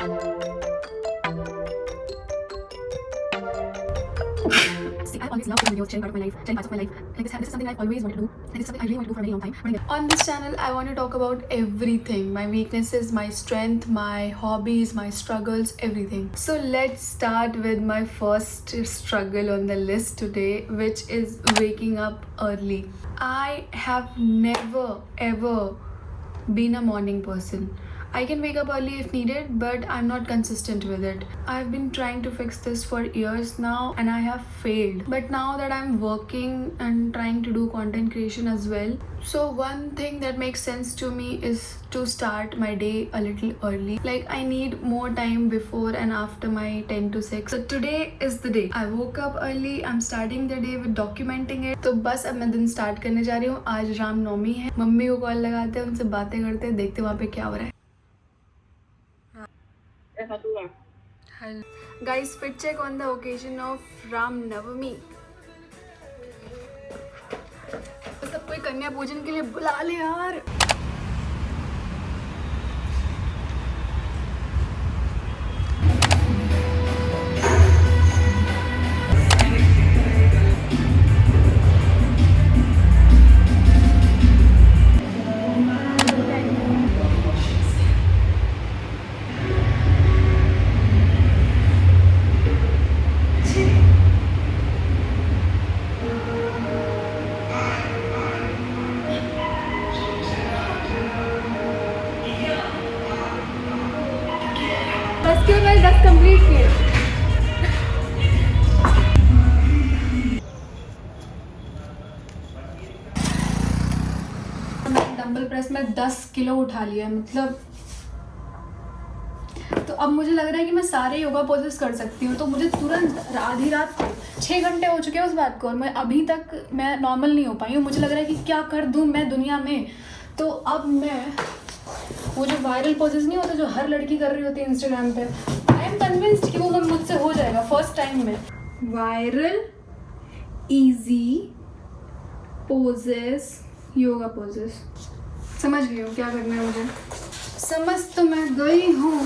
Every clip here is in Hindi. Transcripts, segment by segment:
See, I always love doing videos, sharing part of my life, sharing parts of my life. Like this is something I've always wanted to do. Like this is something I really want to do for a very long time. But again, On this channel, I want to talk about everything, my weaknesses, my strength, my hobbies, my struggles, everything. So let's start with my first struggle on the list today, which is waking up early. I have never ever been a morning person. I can wake up early if needed, but I'm not consistent with it. I've been trying to fix this for years now and I have failed. But now that I'm working and trying to do content creation as well, so one thing that makes sense to me is to start my day a little early. Like I need more time before and after my 10 to 6. So today is the day. I woke up early, I'm starting the day with documenting it. तो बस अब मैं दिन स्टार्ट करने जा रही हूँ. आज रामनवमी है. मम्मी को कॉल लगाते हैं, उनसे बातें करते हैं, देखते हैं वहाँ पे क्या हो रहा है. Guys, fit check on the occasion of Ram Navami. सब कोई कन्या पूजन के लिए बुला ले यार. बस क्यों मैं 10 कंप्लीट किए. डंबल प्रेस में 10 किलो उठा लिया है. मतलब तो अब मुझे लग रहा है कि मैं सारे योगा पोजेस कर सकती हूँ. तो मुझे तुरंत आधी रात को 6 घंटे हो चुके हैं उस बात को और मैं अभी तक मैं नॉर्मल नहीं हो पाई हूँ. मुझे लग रहा है कि क्या कर दूँ मैं दुनिया में. तो अब मैं वो जो वायरल पोजेस नहीं होते जो हर लड़की कर रही होती है इंस्टाग्राम पे, आई एम कन्विंस्ड कि वो मुझसे हो जाएगा फर्स्ट टाइम में. Viral easy poses, yoga poses. समझ गई हूँ क्या करना है मुझे. समझ तो मैं गई हूँ.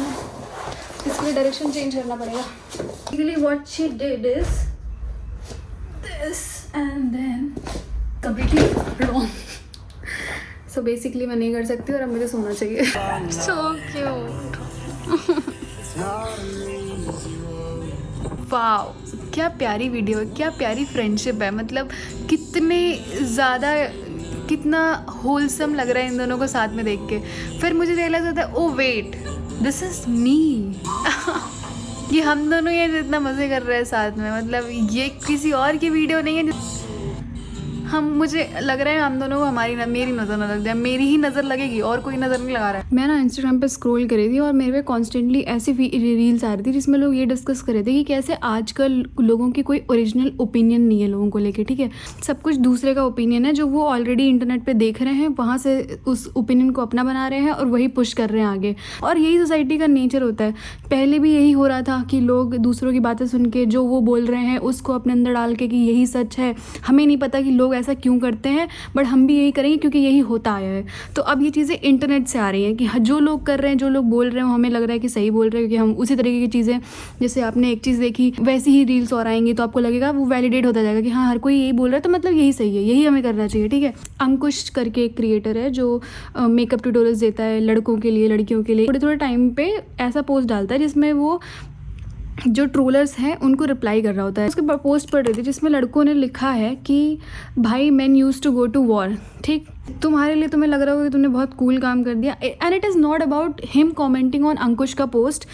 इसके लिए डायरेक्शन चेंज करना पड़ेगा. Basically what she did is this and then completely wrong. So basically मैं नहीं कर सकती और अब मुझे सोना चाहिए. So cute. वाओ, क्या प्यारी वीडियो है, क्या प्यारी फ्रेंडशिप है. मतलब कितने ज़्यादा, कितना होलसम लग रहा है इन दोनों को साथ में देख के. फिर मुझे रियलाइज होता है, oh wait, this is me. कि हम दोनों ये जितना मज़े कर रहे हैं साथ में, मतलब ये किसी और की वीडियो नहीं है. हम, मुझे लग रहा है हम दोनों को मेरी नज़र ना लग जाए. मेरी ही नज़र लगेगी और कोई नज़र नहीं लगा रहा है. मैं ना इंस्टाग्राम पे स्क्रॉल कर रही थी और मेरे पे कॉन्स्टेंटली ऐसी रील्स आ रही थी जिसमें लोग ये डिस्कस कर रहे थे कि कैसे आजकल लोगों की कोई ओरिजिनल ओपिनियन नहीं है लोगों को लेके. ठीक है, सब कुछ दूसरे का ओपिनियन है जो वो ऑलरेडी इंटरनेट पे देख रहे हैं, वहाँ से उस ओपिनियन को अपना बना रहे हैं और वही पुश कर रहे हैं आगे. और यही सोसाइटी का नेचर होता है. पहले भी यही हो रहा था कि लोग दूसरों की बातें सुन के जो वो बोल रहे हैं उसको अपने अंदर डाल के कि यही सच है. हमें नहीं पता कि लोग ऐसा क्यों करते हैं, बट हम भी यही करेंगे क्योंकि यही होता आया है. तो अब ये चीज़ें इंटरनेट से आ रही हैं कि जो लोग कर रहे हैं, जो लोग बोल रहे हैं, हमें लग रहा है कि सही बोल रहे हैं क्योंकि हम उसी तरीके की चीज़ें, जैसे आपने एक चीज़ देखी वैसी ही रील्स और आएंगी तो आपको लगेगा, वो वैलिडेट होता जाएगा कि हाँ हर कोई यही बोल रहा है तो मतलब यही सही है, यही हमें करना चाहिए. ठीक है, अंकुश करके एक क्रिएटर है जो मेकअप ट्यूटोरियल्स देता है लड़कों के लिए, लड़कियों के लिए. थोड़े थोड़े टाइम पे ऐसा पोस्ट डालता है जिसमें वो जो ट्रोलर्स हैं उनको रिप्लाई कर रहा होता है. उसके पोस्ट पढ़ रही थी जिसमें लड़कों ने लिखा है कि भाई man use to go to war. ठीक, तुम्हारे लिए तुम्हें लग रहा होगा कि तुमने बहुत कूल काम कर दिया. And it is not about him commenting on Ankush का पोस्ट.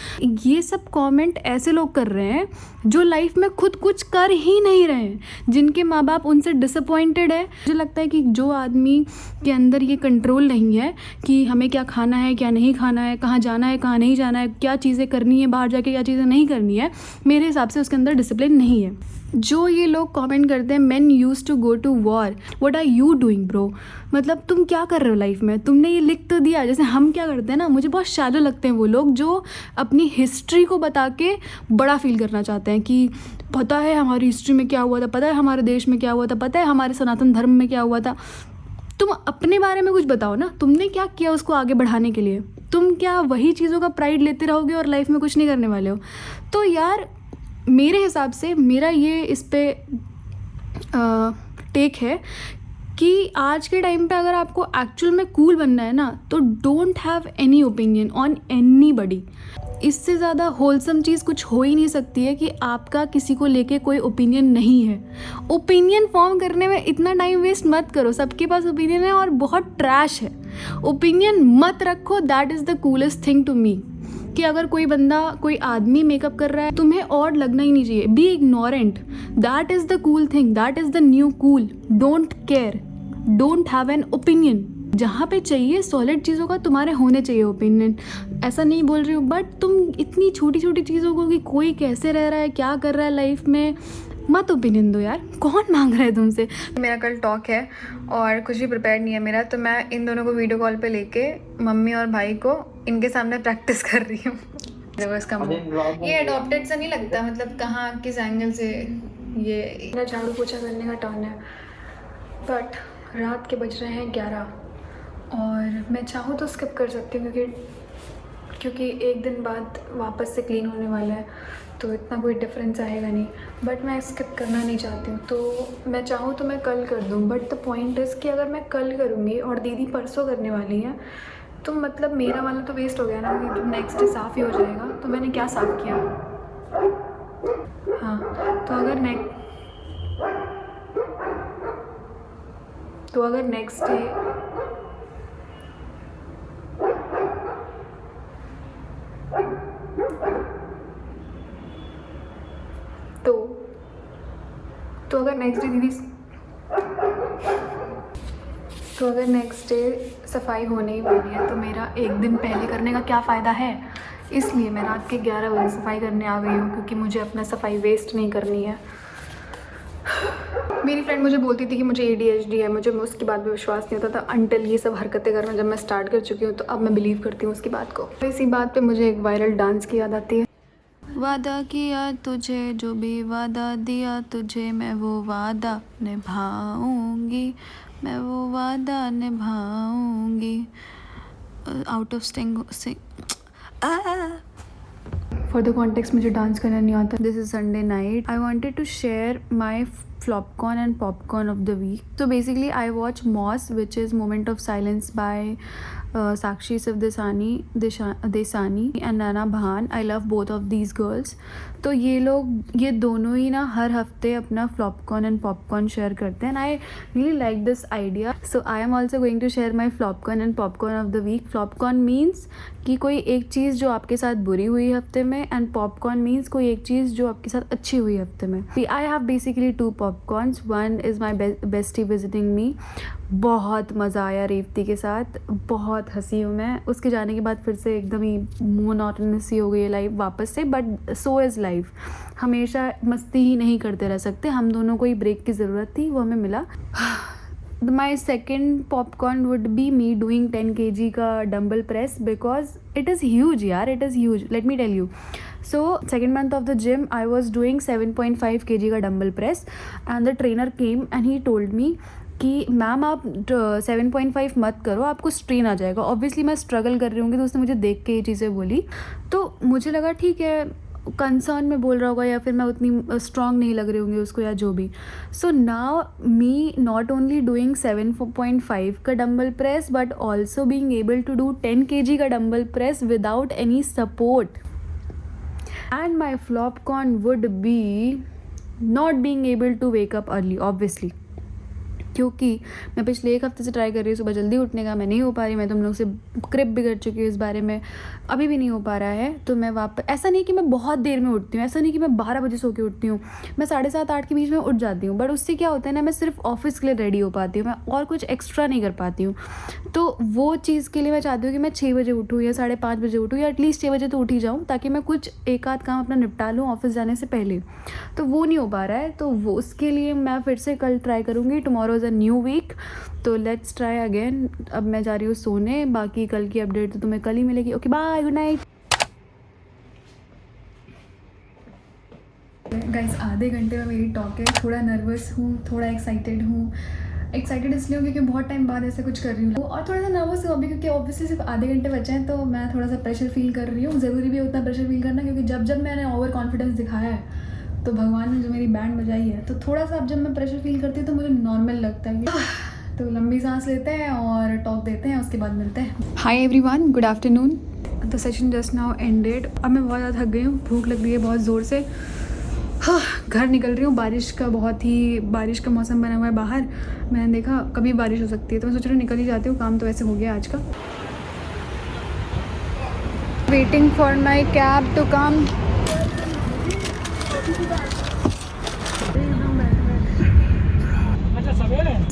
ये सब कमेंट ऐसे लोग कर रहे हैं जो लाइफ में खुद कुछ कर ही नहीं रहे हैं, जिनके माँ बाप उनसे डिसअपॉइंटेड है. मुझे लगता है कि जो आदमी के अंदर ये कंट्रोल नहीं है कि हमें क्या खाना है, क्या नहीं खाना है, कहाँ जाना है, कहाँ नहीं जाना है, क्या चीज़ें करनी है बाहर जाके, क्या चीज़ें नहीं करनी है, मेरे हिसाब से उसके अंदर डिसिप्लिन नहीं है. जो ये लोग कमेंट करते हैं man use to go to war, what are you doing bro. मतलब तुम क्या कर रहे हो लाइफ में. तुमने ये लिख तो दिया. जैसे हम क्या करते हैं ना, मुझे बहुत शैलो लगते हैं वो लोग जो अपनी हिस्ट्री को बता के बड़ा फील करना चाहते हैं कि पता है हमारी हिस्ट्री में क्या हुआ था, पता है हमारे देश में क्या हुआ था, पता है हमारे सनातन धर्म में क्या हुआ था. तुम अपने बारे में कुछ बताओ ना, तुमने क्या किया उसको आगे बढ़ाने के लिए. तुम क्या वही चीज़ों का प्राइड लेते रहोगे और लाइफ में कुछ नहीं करने वाले हो? तो यार मेरे हिसाब से मेरा ये इस पे टेक है कि आज के टाइम पे अगर आपको एक्चुअल में कूल बनना है ना, तो don't have any opinion on anybody. इससे ज़्यादा होलसम चीज़ कुछ हो ही नहीं सकती है कि आपका किसी को लेके कोई ओपिनियन नहीं है। ओपिनियन फॉर्म करने में इतना टाइम वेस्ट मत करो, सबके पास ओपिनियन है और बहुत ट्रैश है। ओपिनियन मत रखो, that is the coolest thing to me. कि अगर कोई बंदा, कोई आदमी मेकअप कर रहा है, तुम्हें ऑड लगना ही नहीं चाहिए। Be ignorant, that is the cool thing, that is the new cool. Don't care, don't have an opinion. जहाँ पे चाहिए सॉलिड चीज़ों का तुम्हारे होने चाहिए ओपिनियन। ऐसा नहीं बोल रही हूँ, बट तुम इतनी छोटी छोटी चीज़ों को कि कोई कैसे रह रहा है, क्या कर रहा है लाइफ में, मत ओपिनियन दो यार। कौन मांग रहा है तुमसे? मेरा कल टॉक है और कुछ भी प्रिपेयर नहीं है मेरा, तो मैं इन दोनों को वीडियो कॉल पे लेके मम्मी और भाई को इनके सामने प्रैक्टिस कर रही हूँ। देखो इसका मुँह, ये अडॉप्टेड सा नहीं लगता, मतलब कहाँ किस एंगल से। ये मेरा झाड़ू पोछा करने का टर्न है, बट रात के बज रहे हैं 11 और मैं चाहूँ तो स्किप कर सकती हूँ क्योंकि एक दिन बाद वापस से क्लीन होने वाला है, तो इतना कोई डिफरेंस आएगा नहीं। बट मैं स्किप करना नहीं चाहती हूँ, तो मैं चाहूँ तो मैं कल कर दूँ। बट द पॉइंट इज़ कि अगर मैं कल करूँगी और दीदी परसों करने वाली है, तो मतलब मेरा वाला तो वेस्ट हो गया ना, क्योंकि नेक्स्ट डे साफ़ ही हो जाएगा। तो मैंने क्या साफ़ किया? हाँ, तो अगर नेक्स्ट डे तो अगर नेक्स्ट डे सफाई होने ही वाली है, तो मेरा एक दिन पहले करने का क्या फ़ायदा है? इसलिए मैं रात के 11 बजे सफाई करने आ गई हूँ, क्योंकि मुझे अपना सफाई वेस्ट नहीं करनी है। मेरी फ्रेंड मुझे बोलती थी कि मुझे ADHD है, मुझे उसकी बात पे विश्वास नहीं होता था अनटिल ये सब हरकतें करना जब मैं स्टार्ट कर चुकी हूँ, तो अब मैं बिलीव करती हूँ उसकी बात को। तो इसी बात पे मुझे एक वायरल डांस की याद आती है। वादा किया तुझे, जो भी वादा दिया तुझे, मैं वो वादा निभाऊंगी, मैं वो वादा निभाऊंगी। Out of sting for the context मुझे डांस करना नहीं आता। This is Sunday night. I wanted to share my flopcorn and popcorn of the week. So basically I watch Moss, which is Moment of Silence by Sakshi Desani and Nana Bhan. I love both of these girls. तो ये दोनों ही ना हर हफ्ते अपना flopcorn and popcorn शेयर करते हैं, and I really like this idea. So I am also going to share my flopcorn and popcorn of the week. Flopcorn means कि कोई एक चीज़ जो आपके साथ बुरी हुई हफ्ते में, and popcorn means कोई एक चीज़ जो आपके साथ अच्छी हुई हफ्ते में. I have basically 2 popcorns. One is my bestie visiting me. बहुत मज़ा आया रेवती के साथ, बहुत हंसी हूँ मैं। उसके जाने के बाद फिर से एकदम ही मोनोटोनस हो गई है लाइफ वापस से, बट सो इज़ लाइफ। हमेशा मस्ती ही नहीं करते रह सकते, हम दोनों को ही ब्रेक की ज़रूरत थी, वो हमें मिला। My second popcorn would be me doing 10 kg का dumbbell press, because it is huge यार, it is huge. Let me tell you. So second month of the gym I was doing 7.5 kg का dumbbell press, and the trainer came and he told me कि मैम आप 7.5 मत करो, आपको स्ट्रेन आ जाएगा। ऑब्वियसली मैं स्ट्रगल कर रही हूँगी, तो उसने मुझे देख के ये चीज़ें बोली, तो मुझे लगा ठीक है, कंसर्न में बोल रहा होगा या फिर मैं उतनी स्ट्रॉन्ग नहीं लग रही होंगी उसको या जो भी। So now me not only doing 7.5 का dumbbell press, but also being able to do 10 kg का dumbbell press without any support. And my flopcorn would be not being able to wake up early, obviously, क्योंकि मैं पिछले 1 हफ्ते से ट्राई कर रही हूँ सुबह जल्दी उठने का, मैं नहीं हो पा रही। मैं तुम लोग से क्रिप भी कर चुकी हूँ इस बारे में, अभी भी नहीं हो पा रहा है। तो मैं वापस, ऐसा नहीं कि मैं बहुत देर में उठती हूँ, ऐसा नहीं कि मैं 12 बजे सो के उठती हूँ, मैं 7:30-8 के बीच में उठ जाती हूँ, बट उससे क्या होता है ना, मैं सिर्फ ऑफिस के लिए रेडी हो पाती हूँ, मैं और कुछ एक्स्ट्रा नहीं कर पाती हूँ। तो वो चीज़ के लिए मैं चाहती हूँ कि मैं 6 बजे उठूँ या 5:30 बजे उठूँ, या एटलीस्ट 6 बजे तो उठ ही जाऊँ, ताकि मैं कुछ एक आध काम अपना निपटा लूँ ऑफिस जाने से पहले। तो वो नहीं हो पा रहा है, तो वो उसके लिए मैं फिर से कल ट्राई करूँगी। Tomorrow is a new week, तो लेट्स ट्राई अगेन। अब मैं जा रही हूँ सोने, बाकी कल की अपडेट तो तुम्हें कल ही मिलेगी। Okay bye, good night guys. आधे घंटे में मेरी टॉक है, थोड़ा नर्वस हूँ, थोड़ा एक्साइटेड हूँ, एक्साइटेड इसलिए हूँ क्योंकि बहुत टाइम बाद ऐसा कुछ कर रही हूँ, और थोड़ा सा नर्वस हूँ अभी क्योंकि ऑब्वियसली सिर्फ आधे घंटे बचे हैं, तो मैं थोड़ा सा प्रेशर फील कर रही हूँ। ज़रूरी भी है उतना प्रेशर फील करना, क्योंकि जब जब मैंने ओवर कॉन्फिडेंस दिखाया है तो भगवान ने जो मेरी बैंड बजाई है, तो थोड़ा सा अब जब मैं प्रेशर फील करती हूँ तो मुझे नॉर्मल लगता है। तो लंबी सांस लेते हैं और टॉक देते हैं, उसके बाद मिलते हैं। Hi everyone, good afternoon. The session just now ended. अब मैं बहुत ज़्यादा थक गई हूँ, भूख लग रही है बहुत ज़ोर से। हाँ, घर निकल रही हूँ। बारिश का मौसम बना हुआ है बाहर। मैंने देखा कभी बारिश हो सकती है, तो मैं सोच रही हूँ निकल ही जाती हूँ। काम तो वैसे हो गया आज का। Waiting for my cab to come.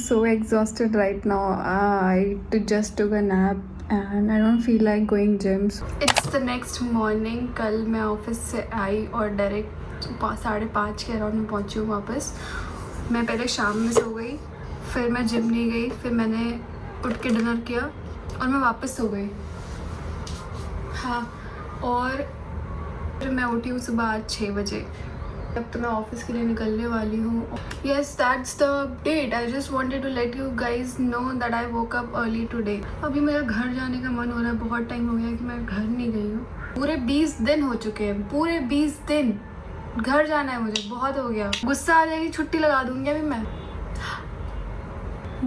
So exhausted right now. I just took a nap and I don't feel like going gyms. It's the next morning. कल मैं ऑफिस से आई और डायरेक्ट 5:30 के अराउंड में पहुंची हूँ वापस। मैं पहले शाम में सो गई, फिर मैं जिम नहीं गई, फिर मैंने उठ के डिनर किया और मैं वापस सो गई। हाँ, और फिर मैं उठी हूँ सुबह आज 6 बजे। अब तो मैं ऑफिस के लिए निकलने वाली हूँ। Yes, that's the update. I just wanted to let you guys know that I woke up early today. अभी मेरा घर जाने का मन हो रहा है। बहुत टाइम हो गया कि मैं घर नहीं गई हूँ। पूरे 20 दिन हो चुके हैं, पूरे 20 दिन। घर जाना है मुझे, बहुत हो गया। गुस्सा आ जाएगी, छुट्टी लगा दूँगी अभी मैं।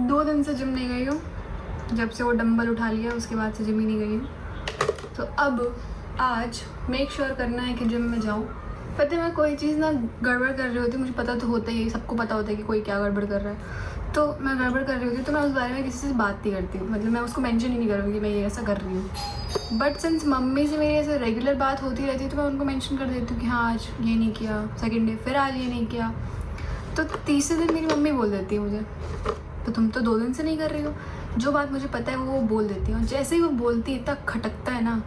2 दिन से जिम नहीं गई हूँ। जब से वो डंबल उठा लिया उसके बाद से जिम ही नहीं गई हूँ। तो अब आज मेक श्योर करना है कि जिम में जाऊँ। पता है, मैं कोई चीज़ ना गड़बड़ कर रही होती, मुझे पता तो होता ही, सबको पता होता है कि कोई क्या गड़बड़ कर रहा है। तो मैं गड़बड़ कर रही होती तो मैं उस बारे में किसी से बात नहीं करती हूँ। मतलब मैं उसको मेंशन ही नहीं करूँगी कि मैं ये ऐसा कर रही हूँ। बट सिंस मम्मी से मेरी ऐसे रेगुलर बात होती रहती है तो मैं उनको मेंशन कर देती हूँ कि हाँ आज ये नहीं किया, सेकेंड डे फिर आज ये नहीं किया। तो तीसरे दिन मेरी मम्मी बोल देती है मुझे, तो तुम तो 2 दिन से नहीं कर रही हो। जो बात मुझे पता है वो बोल देती हूँ। जैसे ही वो बोलती है इतना खटकता है ना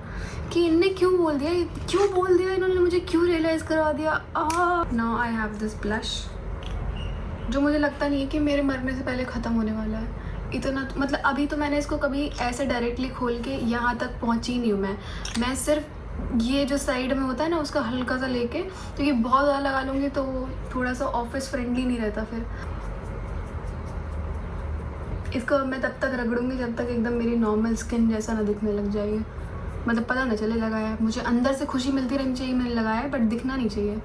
कि इनने क्यों बोल दिया, इन्होंने मुझे क्यों रियलाइज़ करवा दिया। Now I have this blush, जो मुझे लगता नहीं है कि मेरे मरने से पहले ख़त्म होने वाला है। इतना मतलब अभी तो मैंने इसको कभी ऐसे डायरेक्टली खोल के यहाँ तक पहुँची नहीं हूँ। मैं सिर्फ ये जो साइड में होता है ना उसका हल्का सा लेके, क्योंकि बहुत ज़्यादा लगा लूँगी तो थोड़ा सा ऑफिस फ्रेंडली नहीं रहता। फिर इसको मैं तब तक रगड़ूंगी जब तक एकदम मेरी नॉर्मल स्किन जैसा ना दिखने लग जाएगी। मतलब पता ना चले लगाया है। मुझे अंदर से खुशी मिलती रहनी चाहिए मैंने लगाया है, बट दिखना नहीं चाहिए।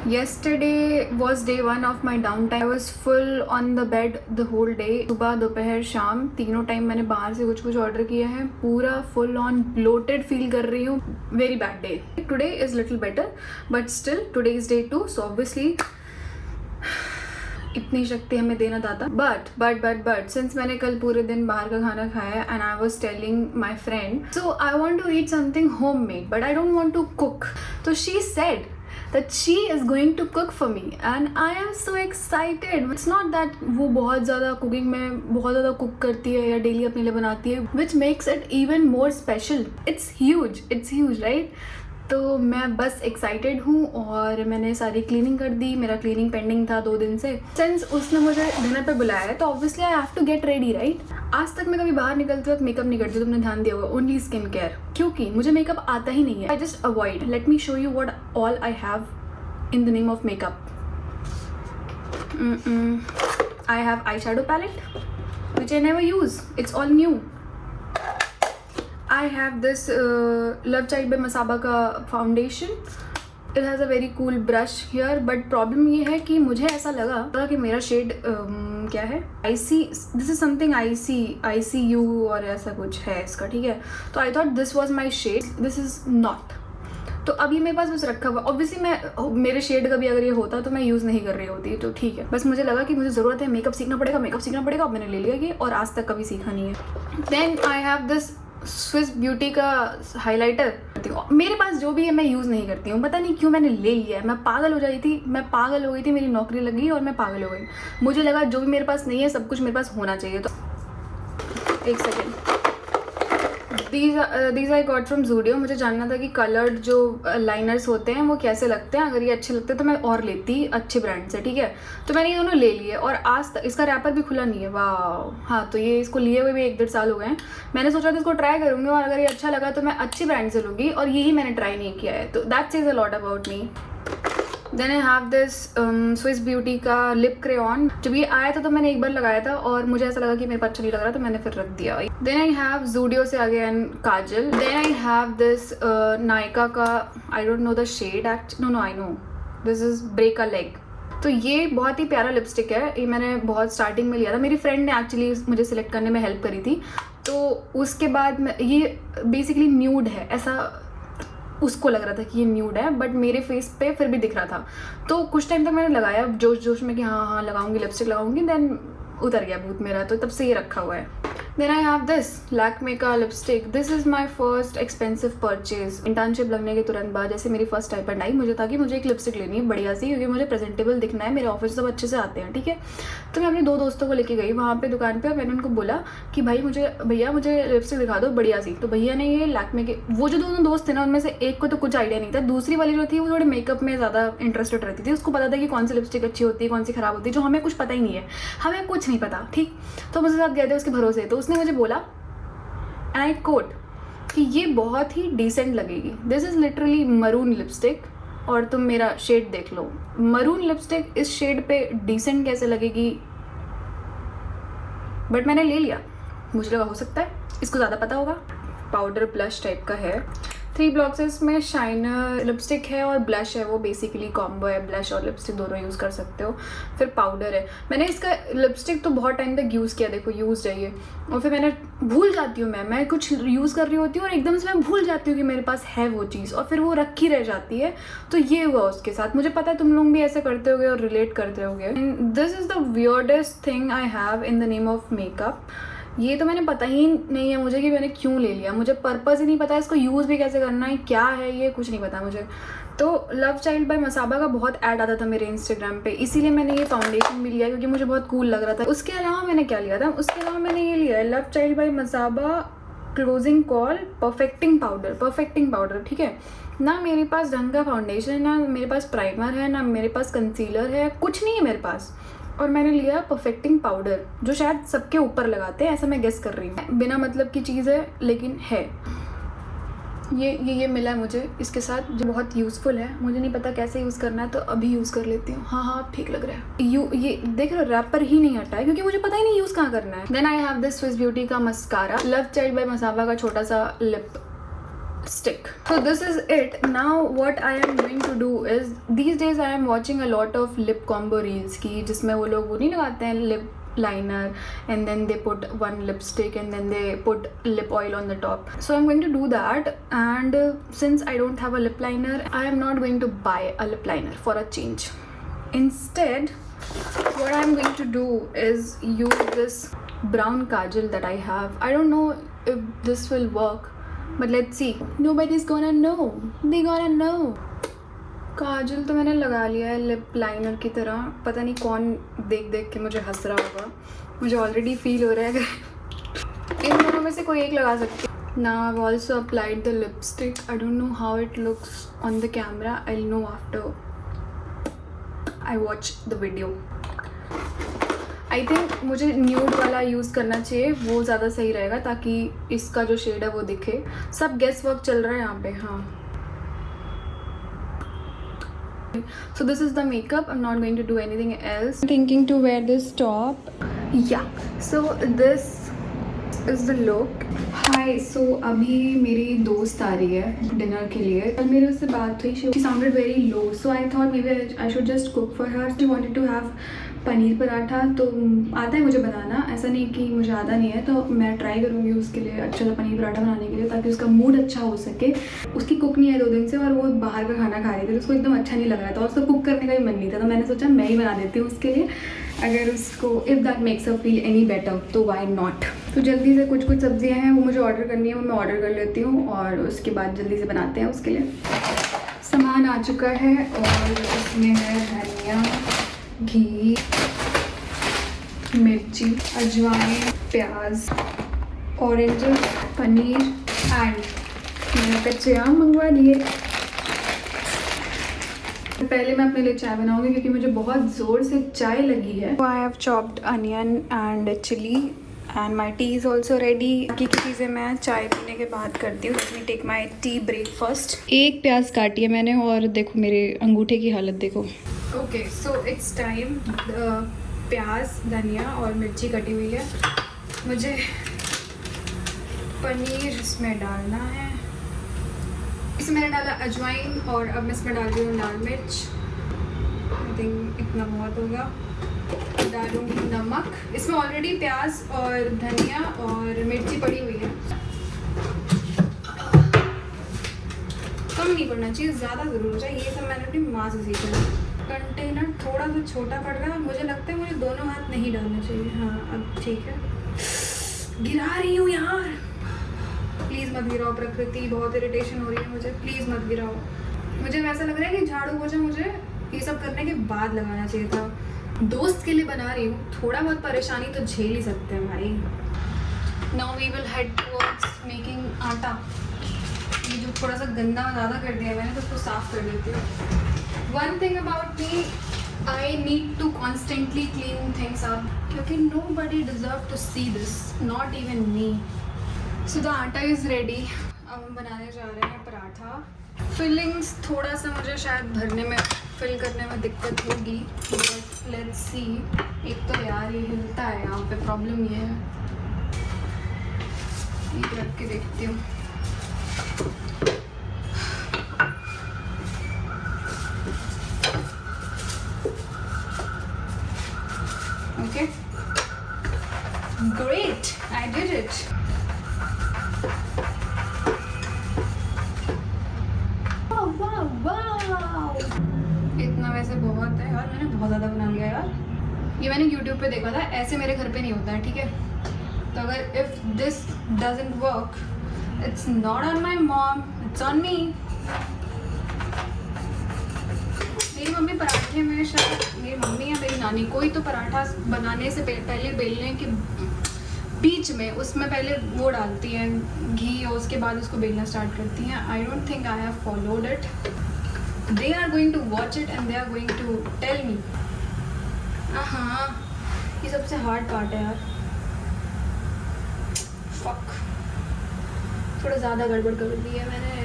Yesterday was day 1 of my downtime. I was full on the bed the whole day. सुबह दोपहर शाम तीनों टाइम मैंने बाहर से कुछ ऑर्डर किया है। पूरा फुल ऑन ब्लोटेड फील कर रही हूँ। Very bad day. Today is little better but still today is day 2, so obviously इतनी शक्ति हमें देना दाता। बट सिंस मैंने कल पूरे दिन बाहर का खाना खाया and I was telling my friend so I want to eat something home made but I don't want to cook. तो शी सेड that she is going to cook for me and I am so excited. It's not that वो बहुत ज़्यादा कुकिंग में बहुत ज़्यादा कुक करती है या डेली अपने लिए बनाती है, which makes it even more special. It's huge right? तो मैं बस एक्साइटेड हूँ और मैंने सारी क्लीनिंग कर दी। मेरा क्लीनिंग पेंडिंग था 2 दिन से। सिंस उसने मुझे डिनर पे बुलाया है तो obviously I have to get ready right. आज तक मैं कभी बाहर निकलते वक्त मेकअप नहीं करती, तुमने ध्यान दिया होगा। ओनली स्किन केयर, क्योंकि मुझे मेकअप आता ही नहीं है। I just avoid. Let me show you what all I have in the name of makeup. I have eye shadow palette which I never use, it's all new. I have this Love Child by Masaba का foundation. It has a very cool brush here, but problem ये है कि मुझे ऐसा लगा कि मेरा शेड क्या है, icy, this is something ICU और ऐसा कुछ है इसका, ठीक है। तो I thought this was my shade, this is not. तो अभी मेरे पास बस रखा हुआ। ऑब्वियसली मैं मेरे शेड का भी अगर ये होता तो मैं यूज़ नहीं कर रही होती, तो ठीक है। बस मुझे लगा कि मुझे ज़रूरत है, मेकअप सीखना पड़ेगा। अब मैंने ले लिया ये, और आज तक कभी सीखा नहीं है। Then I have this Swiss beauty का हाइलाइटर। मेरे पास जो भी है मैं यूज़ नहीं करती हूँ, पता नहीं क्यों मैंने ले लिया है। मैं पागल हो गई थी, मेरी नौकरी लगी और मैं पागल हो गई। मुझे लगा जो भी मेरे पास नहीं है सब कुछ मेरे पास होना चाहिए। तो एक second, these I got from Zudio. मुझे जानना था कि कलर्ड जो लाइनर्स होते हैं वो कैसे लगते हैं, अगर ये अच्छे लगते तो मैं और लेती अच्छे ब्रांड से, ठीक है। तो मैंने ये दोनों ले लिए और आज तक इसका रैपर भी खुला नहीं है। वाह, हाँ, तो ये इसको लिए हुए भी 1-1.5 साल हो गए हैं। मैंने सोचा था इसको ट्राई करूँगी और अगर ये अच्छा लगा तो मैं अच्छी ब्रांड से लूँगी, और यही मैंने ट्राई नहीं किया है, तो that says a lot about me. Then I have this Swiss beauty का लिप क्रेयॉन। जब ये आया था तो मैंने एक बार लगाया था और मुझे ऐसा लगा कि मेरे पास अच्छा नहीं लग रहा, तो मैंने फिर रख दिया। देन आई हैव ज़ूडियो से again kajal. Then I have this Nykaa का, I don't know the shade, no I know, this is break a leg. तो ये बहुत ही प्यारा लिपस्टिक है, ये मैंने बहुत स्टार्टिंग में लिया था, मेरी फ्रेंड ने एक्चुअली मुझे सिलेक्ट करने में हेल्प करी थी। तो उसके बाद ये बेसिकली न्यूड है, ऐसा उसको लग रहा था कि ये न्यूड है, बट मेरे फेस पे फिर भी दिख रहा था। तो कुछ टाइम तक मैंने लगाया जोश जोश में कि हाँ लगाऊंगी, लिपस्टिक लगाऊंगी, देन उतर गया भूत मेरा, तो तब से ये रखा हुआ है। Then I have this Lakme का लिपस्टिक। This is my first expensive purchase. Internship लगने के तुरंत बाद जैसे मेरी फर्स्ट स्टाइपेंड आई, मुझे था कि मुझे एक लिपस्टिक लेनी है बढ़िया सी, क्योंकि मुझे प्रेजेंटेबल दिखना है, मेरे ऑफिस सब अच्छे से आते हैं, ठीक है। तो मैं अपने 2 दोस्तों को लेके गई वहाँ पे दुकान पे, और मैंने उनको बोला कि भैया मुझे लिपस्टिक दिखा दो बढ़िया सी। तो भैया ने ये लैक्मे के, वो जो 2 दोस्त थे ना, उनमें से एक को तो कुछ आइडिया नहीं था, दूसरी वाली जो थी वो थोड़ी मेकअप में ज़्यादा इंटरेस्टेड रहती थी, उसको पता था कि कौन सी लिपस्टिक अच्छी होती है, कौन सी ख़राब होती है, जो हमें कुछ पता ही नहीं है, हमें कुछ नहीं पता, ठीक। तो मुझे साथ गए थे उसके भरोसे, तो उसने मुझे बोला एंड आई कोट कि ये बहुत ही डिसेंट लगेगी, this is literally maroon lipstick, और तुम मेरा शेड देख लो, मरून लिपस्टिक इस शेड पे डिसेंट कैसे लगेगी। बट मैंने ले लिया, मुझे लगा हो सकता है इसको ज़्यादा पता होगा। पाउडर ब्लश टाइप का है, 3 ब्लॉक्सेस में शाइनर लिपस्टिक है और ब्लश है, वो बेसिकली कॉम्बो है, ब्लश और लिपस्टिक दोनों यूज़ कर सकते हो। फिर पाउडर है, मैंने इसका लिपस्टिक तो बहुत टाइम तक यूज़ किया, देखो यूज़ है ये, और फिर मैंने भूल जाती हूँ, मैं कुछ यूज़ कर रही होती हूँ और एकदम से मैं भूल जाती हूँ कि मेरे पास है वो चीज़, और फिर वो रखी रह जाती है। तो ये हुआ उसके साथ, मुझे पता है तुम लोग भी ऐसे करते होगे और रिलेट करते होगे। This is the weirdest thing I have in the name of makeup. ये तो मैंने पता ही नहीं है मुझे कि मैंने क्यों ले लिया, मुझे पर्पज़ ही नहीं पता, इसको यूज़ भी कैसे करना है, क्या है ये, कुछ नहीं पता मुझे। तो लव चाइल्ड बाय मसाबा का बहुत ऐड आता था मेरे इंस्टाग्राम पे, इसीलिए मैंने ये फाउंडेशन भी लिया क्योंकि मुझे बहुत कूल लग रहा था। उसके अलावा मैंने क्या लिया था, उसके अलावा मैंने ये लिया है love child by Masaba closing call perfecting powder, ठीक है ना। मेरे पास ढंग का फाउंडेशन है ना, मेरे पास प्राइमर है ना, मेरे पास कंसीलर है, कुछ नहीं है मेरे पास, और मैंने लिया परफेक्टिंग पाउडर, जो शायद सबके ऊपर लगाते हैं, ऐसा मैं गेस कर रही हूँ, बिना मतलब की चीज़ है लेकिन है। ये मिला है मुझे इसके साथ, जो बहुत यूज़फुल है, मुझे नहीं पता कैसे यूज़ करना है, तो अभी यूज़ कर लेती हूँ। हाँ ठीक लग रहा है। ये देख रहे हो, रैपर ही नहीं हटा है क्योंकि मुझे पता ही नहीं यूज़ कहाँ करना है। Then I have this Swiss beauty का mascara, Love child by Masaba का छोटा सा lip stick. So this is it. Now what I am going to do is, these days I am watching a lot of lip combo reels की, जिसमें वो लोग वो नहीं लगाते हैं lip liner and then they put one lipstick and then they put lip oil on the top. So I'm going to do that, and since I don't have a lip liner, I am not going to buy a lip liner for a change. Instead, what I'm going to do is use this brown kajal that I have. I don't know if this will work, but let's see. Nobody's gonna know. They gonna know. काजल तो मैंने लगा लिया है लिप लाइनर की तरह, पता नहीं कौन देख देख के मुझे हंस रहा होगा, मुझे ऑलरेडी फील हो रहा है कि इन दोनों में से कोई एक लगा सकती है। Now I've also applied the lipstick. I don't know how it looks on the camera. I'll know after I watch the video. I think मुझे न्यूड वाला यूज़ करना चाहिए, वो ज़्यादा सही रहेगा, ताकि इसका जो शेड है वो दिखे। सब गेस वर्क चल रहा है यहाँ पे। हाँ, so this is the makeup. I'm not going to do anything else. I'm thinking to wear this top. Yeah, so this is the look. Hi, so अभी मेरी दोस्त आ रही है डिनर के लिए, और मेरे उससे बात हुई, she sounded very low, so I thought maybe I should just cook for her. She wanted to have paneer paratha, तो आता है मुझे बनाना, ऐसा नहीं कि मुझे आता नहीं है, तो मैं ट्राई करूँगी उसके लिए अच्छा सा पनीर पराठा बनाने के लिए, ताकि उसका मूड अच्छा हो सके। उसकी कुक नहीं है 2 दिन से, और वो बाहर का खाना खा रही थी, तो उसको एकदम अच्छा नहीं लग रहा था, और उसको कुक करने का भी मन नहीं था, तो मैंने सोचा मैं ही बना देती हूँ उसके लिए, अगर उसको if that makes a feel any better, तो वाई नॉट। तो जल्दी से कुछ सब्जियाँ हैं वो मुझे ऑर्डर करनी है, वो मैं ऑर्डर कर लेती हूँ, और उसके बाद जल्दी से बनाते हैं उसके लिए। सामान आ चुका है, और इसमें है धनिया, घी, मिर्ची, अजवाइन, प्याज, ऑरेंज, पनीर, एंड मैंने कच्चे आम मंगवा लिए। पहले मैं अपने लिए चाय बनाऊंगी क्योंकि मुझे बहुत ज़ोर से चाय लगी है। I have chopped onion and chilli and my tea is also ready. बाकी की चीज़ें मैं चाय पीने के बाद करती हूँ। Let me take my tea break first. एक प्याज काटी है मैंने और देखो मेरे अंगूठे की हालत देखो। Okay so it's time. प्याज, धनिया और मिर्ची कटी हुई है। मुझे पनीर इसमें डालना है। इसमें मैंने डाला अजवाइन और अब मैं इसमें डाल रही हूँ लाल मिर्च। आई थिंक इतना बहुत होगा। डालूँगी नमक। इसमें ऑलरेडी प्याज और धनिया और मिर्ची पड़ी हुई है। कम नहीं पड़ना चाहिए, ज़्यादा ज़रूर हो जाए। ये सब मैंने अपनी माँ से सीखा है। कंटेनर थोड़ा सा छोटा पड़ रहा है, मुझे लगता है मुझे दोनों हाथ नहीं डालना चाहिए। हाँ अब ठीक है। गिरा रही हूँ यार, प्लीज़ मत गिराओ। प्रकृति बहुत इरिटेशन हो रही है मुझे, प्लीज़ मत गिराओ। मुझे वैसा लग रहा है कि झाड़ू पोछा मुझे ये सब करने के बाद लगाना चाहिए था। दोस्त के लिए बना रही हूँ, थोड़ा बहुत परेशानी तो झेल ही सकते हैं भाई। Now we will head towards making atta. ये जो थोड़ा सा गंदा ज़्यादा कर दिया मैंने तो उसको साफ़ कर देती हूँ। One thing about me, I need to constantly clean things up क्योंकि nobody deserve to see this, not even me. So the आटा is ready. अब हम बनाने जा रहे हैं पराठा। फिलिंग्स थोड़ा सा मुझे शायद भरने में, फिल करने में दिक्कत होगी, बट लेट्स सी। एक तो यार ये हिलता है यहाँ पे, प्रॉब्लम ये है। एक रख के देखती हूँ। Okay, great, I did it. Wow, wow, wow. इतना वैसे बहुत है यार, मैंने बहुत ज़्यादा बना लिया यार। ये मैंने YouTube पे देखा था, ऐसे मेरे घर पे नहीं होता है, ठीक है। तो अगर if this doesn't work, it's not on my mom, it's on me. मेरी मम्मी पराठे में, शायद मेरी मम्मी या मेरी नानी, कोई तो पराठा बनाने से पहले बेलने के बीच में उसमें पहले वो डालती हैं घी और उसके बाद उसको बेलना स्टार्ट करती हैं। I don't think I have followed it. They are going to watch it and they are going to tell me. हाँ, ये सबसे हार्ड पार्ट है यार। फक, थोड़ा ज़्यादा गड़बड़ कर दी है मैंने।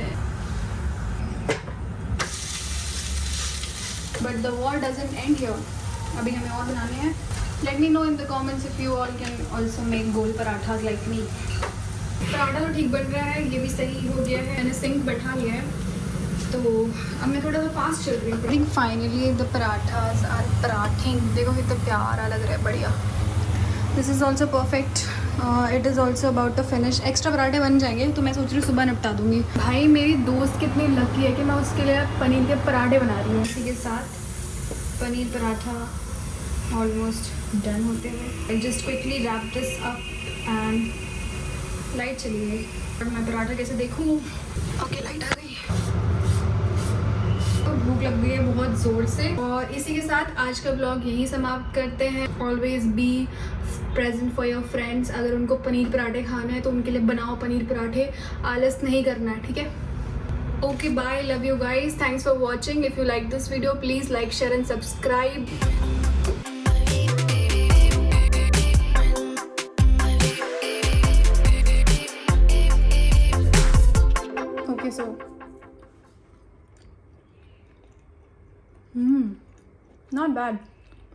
But the war doesn't and here. अभी हमें और बनाने हैं। Let me know in the comments if you all can also make goal parathas like me. Paratha तो ठीक बन रहा है, ये भी सही हो गया है। मैंने सिंक बैठा लिया है, तो अब मैं थोड़ा सा फास्ट चल रही हूँ। I think finally the parathas are parathe. देखो कितना प्यारा लग रहा है, बढ़िया। This is also perfect. It is also about to finish. Extra पराठे बन जाएंगे तो मैं सोच रही हूँ सुबह निपटा दूँगी। भाई मेरी दोस्त कितनी लकी है कि मैं उसके लिए पनीर के पराठे बना रही हूँ। इसी के साथ पनीर पराठा ऑलमोस्ट डन होते हैं। I just quickly wrap this up and light चली गई। और मैं पराठा कैसे देखूँ? ओके, लाइट आ गई। तो भूख लग गई है बहुत ज़ोर से। और इसी के साथ आज का ब्लॉग यहीं समाप्त करते हैं। Always be present for your friends. अगर उनको पनीर पराठे खाना है तो उनके लिए बनाओ पनीर पराठे, आलस नहीं करना है, ठीक है। Okay, bye, love you guys, thanks for watching. If you like this video, please like, share and subscribe. Okay, so not bad.